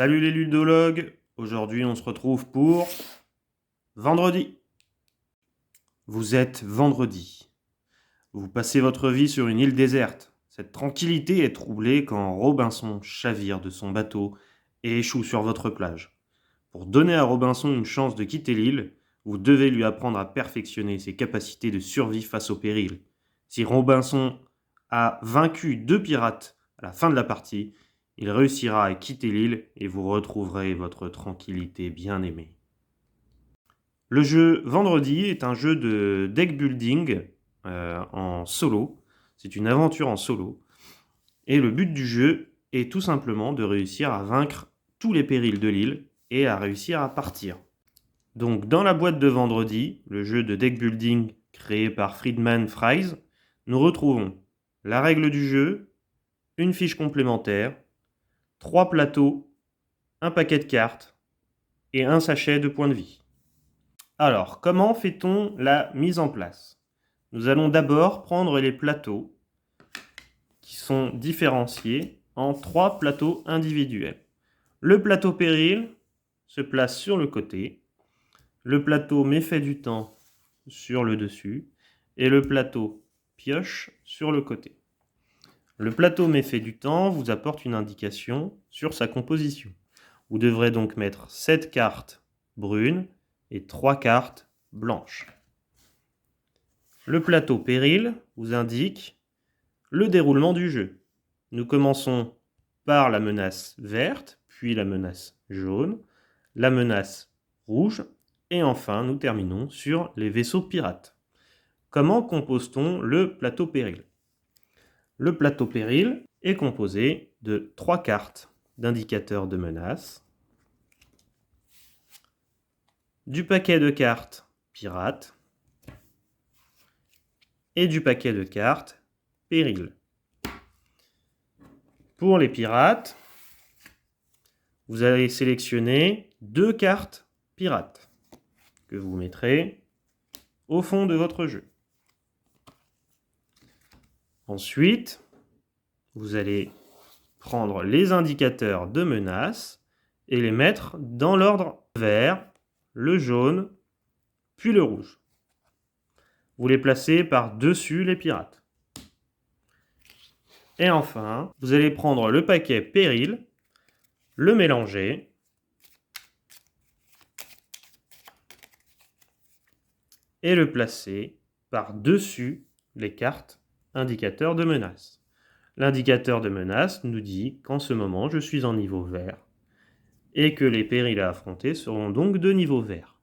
Salut les ludologues, aujourd'hui on se retrouve pour vendredi. Vous êtes vendredi. Vous passez votre vie sur une île déserte. Cette tranquillité est troublée quand Robinson chavire de son bateau et échoue sur votre plage. Pour donner à Robinson une chance de quitter l'île, vous devez lui apprendre à perfectionner ses capacités de survie face au péril. Si Robinson a vaincu 2 pirates à la fin de la partie, il réussira à quitter l'île et vous retrouverez votre tranquillité bien-aimée. Le jeu Vendredi est un jeu de deck building en solo. C'est une aventure en solo. Et le but du jeu est tout simplement de réussir à vaincre tous les périls de l'île et à réussir à partir. Donc dans la boîte de Vendredi, le jeu de deck building créé par Friedman Fries, nous retrouvons la règle du jeu, une fiche complémentaire, 3 plateaux, un paquet de cartes et un sachet de points de vie. Alors, comment fait-on la mise en place? Nous allons d'abord prendre les plateaux qui sont différenciés en 3 plateaux individuels. Le plateau péril se place sur le côté, le plateau méfait du temps sur le dessus et le plateau pioche sur le côté. Le plateau méfait du temps vous apporte une indication sur sa composition. Vous devrez donc mettre 7 cartes brunes et 3 cartes blanches. Le plateau péril vous indique le déroulement du jeu. Nous commençons par la menace verte, puis la menace jaune, la menace rouge, et enfin nous terminons sur les vaisseaux pirates. Comment compose-t-on le plateau péril? Le plateau péril est composé de 3 cartes d'indicateurs de menace, du paquet de cartes pirates et du paquet de cartes péril. Pour les pirates, vous allez sélectionner 2 cartes pirates que vous mettrez au fond de votre jeu. Ensuite, vous allez prendre les indicateurs de menace et les mettre dans l'ordre vert, le jaune, puis le rouge. Vous les placez par-dessus les pirates. Et enfin, vous allez prendre le paquet péril, le mélanger et le placer par-dessus les cartes indicateurs de menace. L'indicateur de menace nous dit qu'en ce moment, je suis en niveau vert et que les périls à affronter seront donc de niveau vert.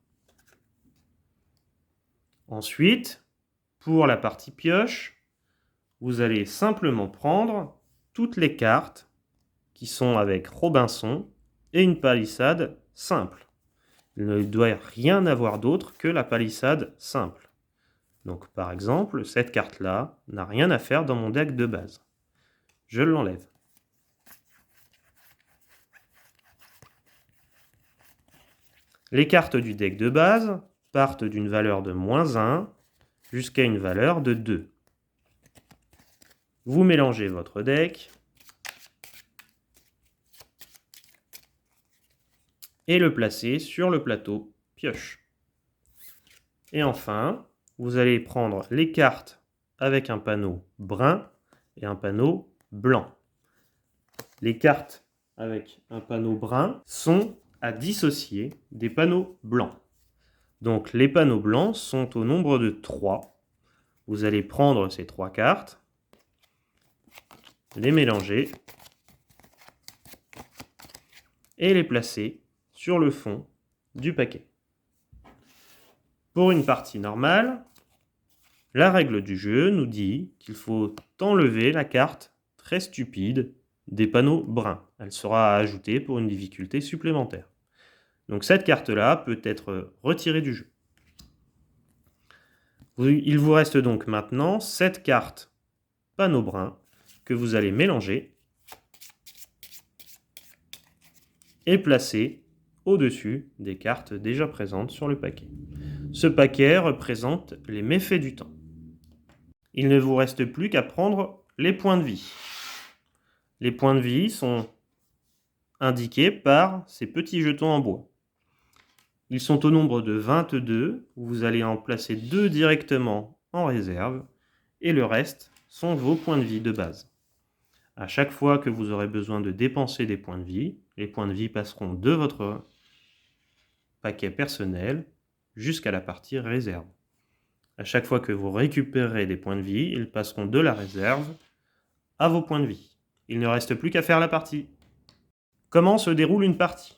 Ensuite, pour la partie pioche, vous allez simplement prendre toutes les cartes qui sont avec Robinson et une palissade simple. Il ne doit rien avoir d'autre que la palissade simple. Donc par exemple, cette carte-là n'a rien à faire dans mon deck de base. Je l'enlève. Les cartes du deck de base partent d'une valeur de -1 jusqu'à une valeur de 2. Vous mélangez votre deck et le placez sur le plateau pioche. Et enfin, vous allez prendre les cartes avec un panneau brun et un panneau blanc. Les cartes avec un panneau brun sont à dissocier des panneaux blancs. Donc les panneaux blancs sont au nombre de 3. Vous allez prendre ces 3 cartes, les mélanger et les placer sur le fond du paquet. Pour une partie normale, la règle du jeu nous dit qu'il faut enlever la carte très stupide des panneaux bruns. Elle sera ajoutée pour une difficulté supplémentaire. Donc cette carte-là peut être retirée du jeu. Il vous reste donc maintenant 7 cartes panneaux bruns que vous allez mélanger et placer au-dessus des cartes déjà présentes sur le paquet. Ce paquet représente les méfaits du temps. Il ne vous reste plus qu'à prendre les points de vie. Les points de vie sont indiqués par ces petits jetons en bois. Ils sont au nombre de 22, vous allez en placer 2 directement en réserve, et le reste sont vos points de vie de base. À chaque fois que vous aurez besoin de dépenser des points de vie, les points de vie passeront de votre paquet personnel jusqu'à la partie réserve. À chaque fois que vous récupérerez des points de vie, ils passeront de la réserve à vos points de vie. Il ne reste plus qu'à faire la partie. Comment se déroule une partie ?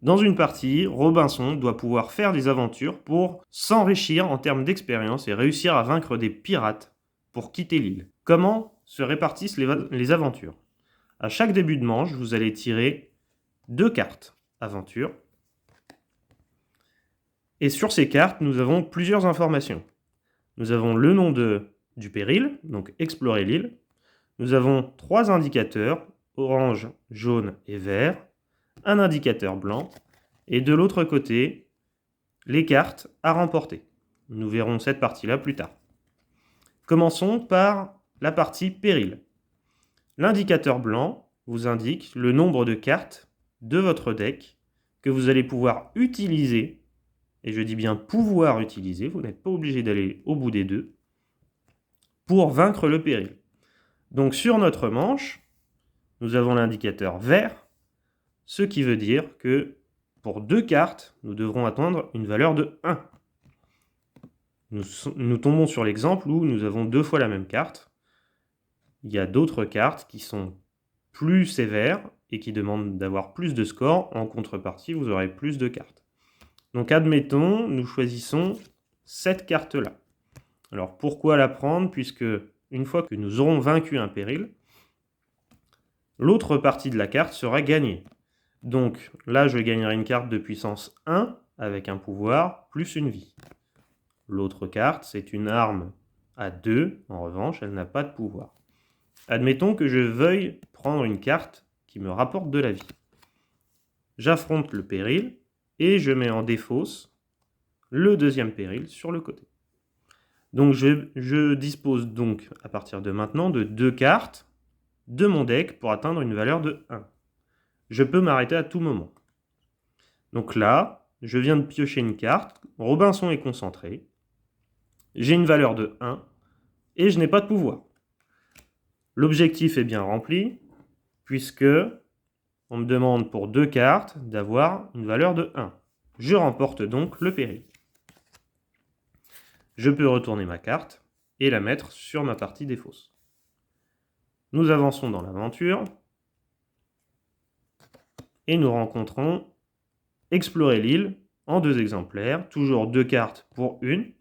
Dans une partie, Robinson doit pouvoir faire des aventures pour s'enrichir en termes d'expérience et réussir à vaincre des pirates pour quitter l'île. Comment se répartissent les aventures ? À chaque début de manche, vous allez tirer 2 cartes aventure. Et sur ces cartes, nous avons plusieurs informations. Nous avons le nom du péril, donc explorer l'île. Nous avons 3 indicateurs, orange, jaune et vert, un indicateur blanc, et de l'autre côté, les cartes à remporter. Nous verrons cette partie-là plus tard. Commençons par la partie péril. L'indicateur blanc vous indique le nombre de cartes de votre deck que vous allez pouvoir utiliser, et je dis bien pouvoir utiliser, vous n'êtes pas obligé d'aller au bout des deux, pour vaincre le péril. Donc sur notre manche, nous avons l'indicateur vert, ce qui veut dire que pour 2 cartes, nous devrons atteindre une valeur de 1. Nous tombons sur l'exemple où nous avons 2 fois la même carte. Il y a d'autres cartes qui sont plus sévères et qui demandent d'avoir plus de score. En contrepartie, vous aurez plus de cartes. Donc admettons, nous choisissons cette carte-là. Alors pourquoi la prendre ? Puisque une fois que nous aurons vaincu un péril, l'autre partie de la carte sera gagnée. Donc là, je gagnerai une carte de puissance 1 avec un pouvoir plus une vie. L'autre carte, c'est une arme à 2. En revanche, elle n'a pas de pouvoir. Admettons que je veuille prendre une carte qui me rapporte de la vie. J'affronte le péril et je mets en défausse le deuxième péril sur le côté. Donc je dispose donc à partir de maintenant de 2 cartes de mon deck pour atteindre une valeur de 1. Je peux m'arrêter à tout moment. Donc là, je viens de piocher une carte, Robinson est concentré, j'ai une valeur de 1 et je n'ai pas de pouvoir. L'objectif est bien rempli puisque on me demande pour 2 cartes d'avoir une valeur de 1. Je remporte donc le péril. Je peux retourner ma carte et la mettre sur ma partie défausse. Nous avançons dans l'aventure et nous rencontrons explorer l'île en 2 exemplaires, toujours 2 cartes pour une,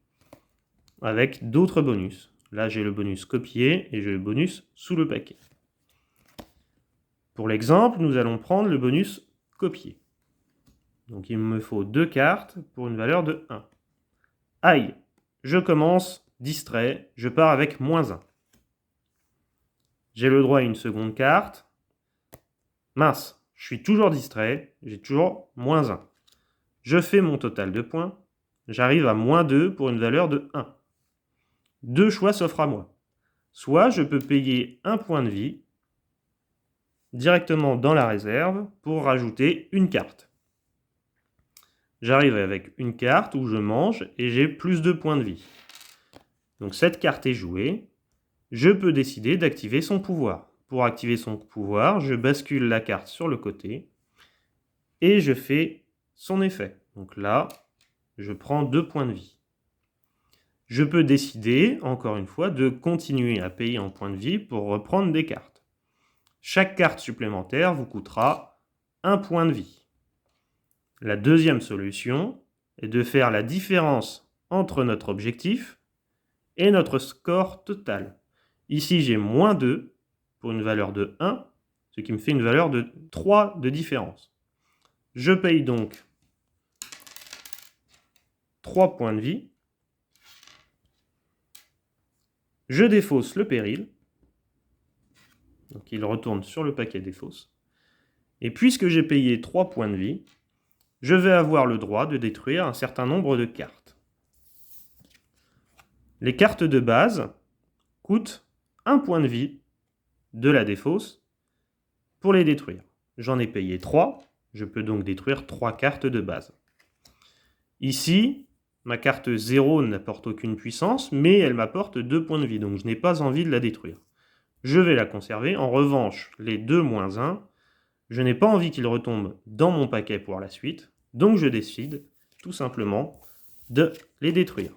avec d'autres bonus. Là, j'ai le bonus copier et j'ai le bonus sous le paquet. Pour l'exemple, nous allons prendre le bonus copier. Donc il me faut 2 cartes pour une valeur de 1. Aïe, je commence distrait, je pars avec -1. J'ai le droit à une seconde carte. Mince, je suis toujours distrait, j'ai toujours -1. Je fais mon total de points, j'arrive à -2 pour une valeur de 1. 2 choix s'offrent à moi. Soit je peux payer un point de vie directement dans la réserve pour rajouter une carte. J'arrive avec une carte où je mange et j'ai plus de points de vie. Donc cette carte est jouée. Je peux décider d'activer son pouvoir. Pour activer son pouvoir, je bascule la carte sur le côté et je fais son effet. Donc là, je prends 2 points de vie. Je peux décider, encore une fois, de continuer à payer en points de vie pour reprendre des cartes. Chaque carte supplémentaire vous coûtera 1 point de vie. La deuxième solution est de faire la différence entre notre objectif et notre score total. Ici, j'ai -2 pour une valeur de 1, ce qui me fait une valeur de 3 de différence. Je paye donc 3 points de vie. Je défausse le péril. Donc il retourne sur le paquet défausse. Et puisque j'ai payé 3 points de vie, je vais avoir le droit de détruire un certain nombre de cartes. Les cartes de base coûtent 1 point de vie de la défausse pour les détruire. j'en ai payé 3. Je peux donc détruire 3 cartes de base. Ici, ma carte 0 n'apporte aucune puissance, mais elle m'apporte 2 points de vie, donc je n'ai pas envie de la détruire. Je vais la conserver. En revanche, les 2 moins 1, je n'ai pas envie qu'ils retombent dans mon paquet pour la suite, donc je décide tout simplement de les détruire.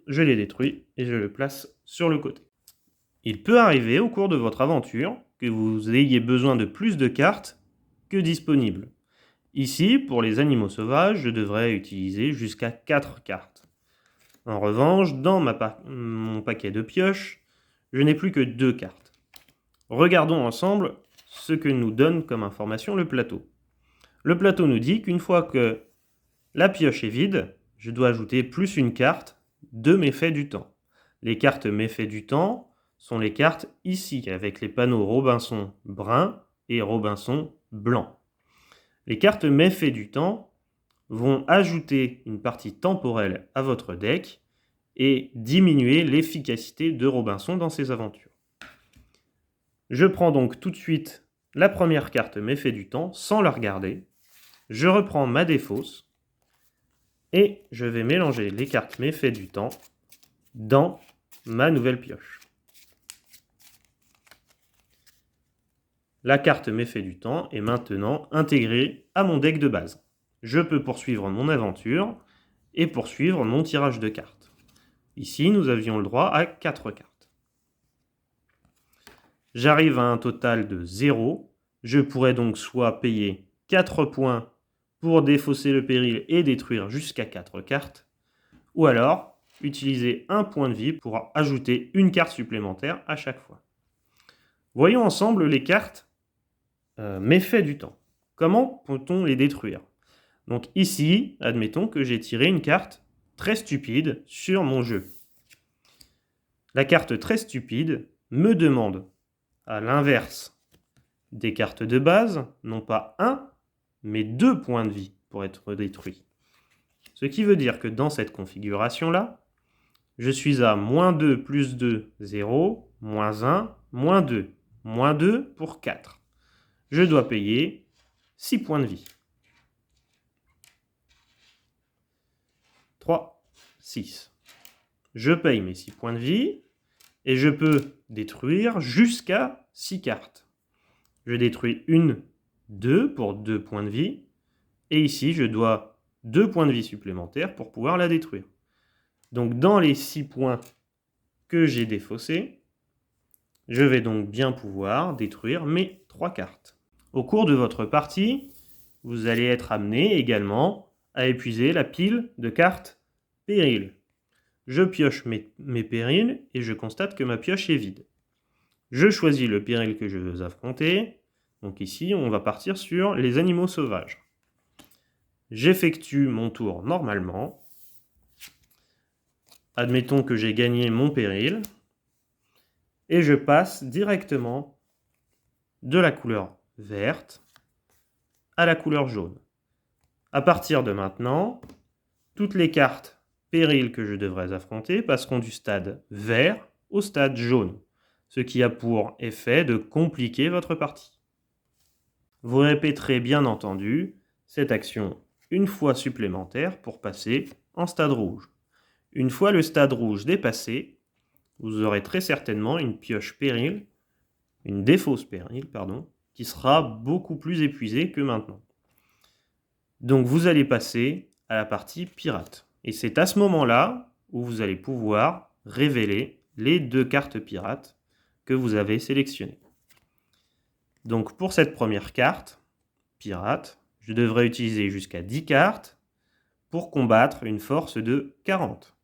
Je les détruis et je le place sur le côté. Il peut arriver au cours de votre aventure que vous ayez besoin de plus de cartes que disponibles. Ici, pour les animaux sauvages, je devrais utiliser jusqu'à 4 cartes. En revanche, dans mon paquet de pioches, je n'ai plus que 2 cartes. Regardons ensemble ce que nous donne comme information le plateau. Le plateau nous dit qu'une fois que la pioche est vide, je dois ajouter plus une carte de méfaits du temps. Les cartes méfaits du temps sont les cartes ici, avec les panneaux Robinson brun et Robinson blanc. Les cartes méfaits du temps vont ajouter une partie temporelle à votre deck et diminuer l'efficacité de Robinson dans ses aventures. Je prends donc tout de suite la première carte méfait du temps sans la regarder. Je reprends ma défausse et je vais mélanger les cartes méfaits du temps dans ma nouvelle pioche. La carte méfait du temps est maintenant intégrée à mon deck de base. Je peux poursuivre mon aventure et poursuivre mon tirage de cartes. Ici, nous avions le droit à 4 cartes. J'arrive à un total de 0. Je pourrais donc soit payer 4 points pour défausser le péril et détruire jusqu'à 4 cartes, ou alors utiliser un point de vie pour ajouter une carte supplémentaire à chaque fois. Voyons ensemble les cartes méfaits du temps. Comment peut-on les détruire? Donc ici, admettons que j'ai tiré une carte très stupide sur mon jeu. La carte très stupide me demande, à l'inverse des cartes de base, non pas 1, mais 2 points de vie pour être détruit. Ce qui veut dire que dans cette configuration-là, je suis à -2 plus 2, 0, -1, -2. -2 pour 4. Je dois payer 6 points de vie. 3, 6. Je paye mes 6 points de vie et je peux détruire jusqu'à 6 cartes. Je détruis 1, 2 pour 2 points de vie. Et ici, je dois 2 points de vie supplémentaires pour pouvoir la détruire. Donc dans les 6 points que j'ai défaussés, je vais donc bien pouvoir détruire mes 3 cartes. Au cours de votre partie, vous allez être amené également à épuiser la pile de cartes péril. Je pioche mes périls et je constate que ma pioche est vide. Je choisis le péril que je veux affronter. Donc ici, on va partir sur les animaux sauvages. J'effectue mon tour normalement. Admettons que j'ai gagné mon péril. Et je passe directement de la couleur verte à la couleur jaune. À partir de maintenant, toutes les cartes péril que je devrais affronter passeront du stade vert au stade jaune, ce qui a pour effet de compliquer votre partie. Vous répéterez bien entendu cette action une fois supplémentaire pour passer en stade rouge. Une fois le stade rouge dépassé, vous aurez très certainement une pioche péril, une défausse péril, pardon, qui sera beaucoup plus épuisée que maintenant. Donc vous allez passer à la partie pirate. Et c'est à ce moment-là où vous allez pouvoir révéler les 2 cartes pirates que vous avez sélectionnées. Donc pour cette première carte, pirate, je devrais utiliser jusqu'à 10 cartes pour combattre une force de 40.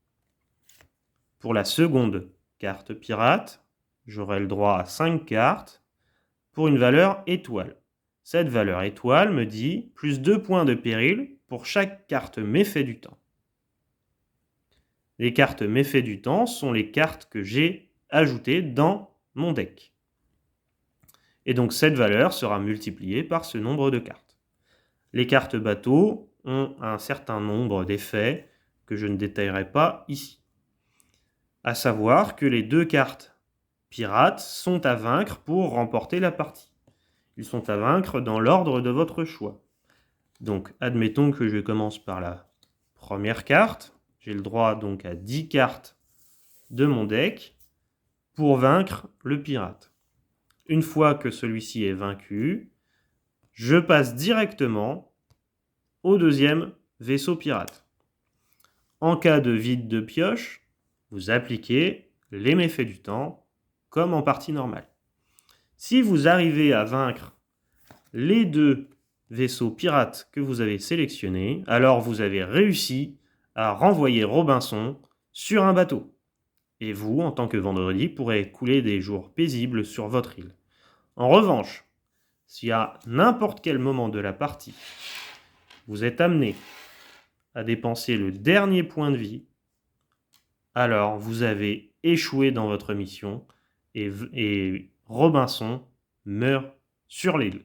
Pour la seconde carte pirate, j'aurai le droit à 5 cartes pour une valeur étoile. Cette valeur étoile me dit plus 2 points de péril pour chaque carte méfait du temps. Les cartes méfaits du temps sont les cartes que j'ai ajoutées dans mon deck. Et donc cette valeur sera multipliée par ce nombre de cartes. Les cartes bateaux ont un certain nombre d'effets que je ne détaillerai pas ici. À savoir que les 2 cartes pirates sont à vaincre pour remporter la partie. Ils sont à vaincre dans l'ordre de votre choix. Donc, admettons que je commence par la première carte. J'ai le droit donc à 10 cartes de mon deck pour vaincre le pirate. Une fois que celui-ci est vaincu, je passe directement au deuxième vaisseau pirate. En cas de vide de pioche, vous appliquez les méfaits du temps comme en partie normale. Si vous arrivez à vaincre les deux vaisseaux pirates que vous avez sélectionnés, alors vous avez réussi à renvoyer Robinson sur un bateau. Et vous, en tant que Vendredi, pourrez couler des jours paisibles sur votre île. En revanche, si à n'importe quel moment de la partie, vous êtes amené à dépenser le dernier point de vie, alors vous avez échoué dans votre mission et Robinson meurt sur l'île.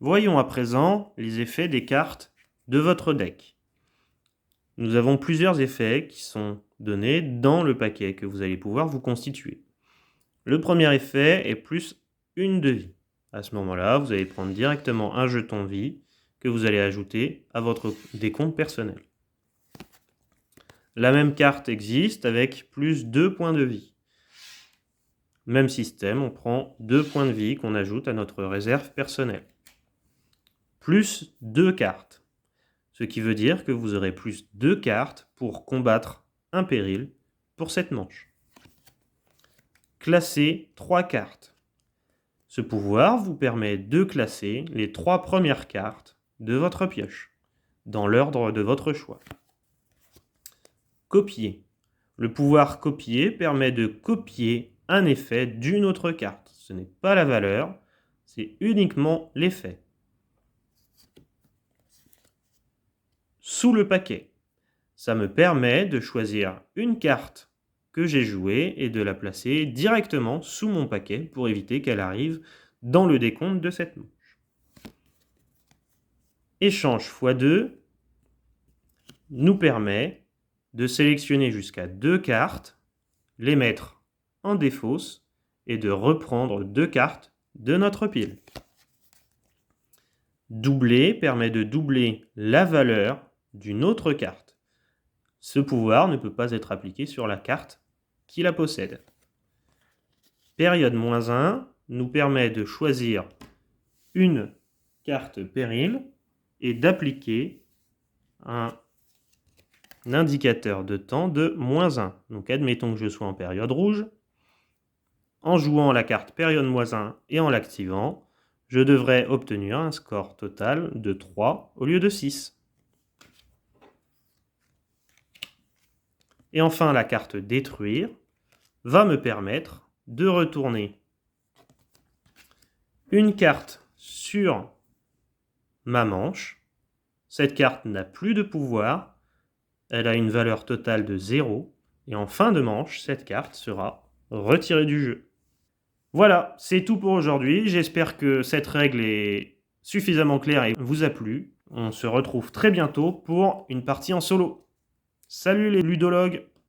Voyons à présent les effets des cartes de votre deck. Nous avons plusieurs effets qui sont donnés dans le paquet que vous allez pouvoir vous constituer. Le premier effet est plus 1 de vie. À ce moment-là, vous allez prendre directement un jeton vie que vous allez ajouter à votre décompte personnel. La même carte existe avec plus 2 points de vie. Même système, on prend 2 points de vie qu'on ajoute à notre réserve personnelle. Plus 2 cartes. Ce qui veut dire que vous aurez plus 2 cartes pour combattre un péril pour cette manche. Classer 3 cartes. Ce pouvoir vous permet de classer les 3 premières cartes de votre pioche, dans l'ordre de votre choix. Copier. Le pouvoir copier permet de copier un effet d'une autre carte. Ce n'est pas la valeur, c'est uniquement l'effet. Sous le paquet. Ça me permet de choisir une carte que j'ai jouée et de la placer directement sous mon paquet pour éviter qu'elle arrive dans le décompte de cette manche. Échange x2 nous permet de sélectionner jusqu'à 2 cartes, les mettre en défausse et de reprendre 2 cartes de notre pile. Doubler permet de doubler la valeur d'une autre carte. Ce pouvoir ne peut pas être appliqué sur la carte qui la possède. Période -1 nous permet de choisir une carte péril et d'appliquer un indicateur de temps de -1. Donc admettons que je sois en période rouge. En jouant la carte période -1 et en l'activant, je devrais obtenir un score total de 3 au lieu de 6. Et enfin, la carte détruire va me permettre de retourner une carte sur ma manche. Cette carte n'a plus de pouvoir, elle a une valeur totale de 0, et en fin de manche, cette carte sera retirée du jeu. Voilà, c'est tout pour aujourd'hui. J'espère que cette règle est suffisamment claire et vous a plu. On se retrouve très bientôt pour une partie en solo. Salut les ludologues!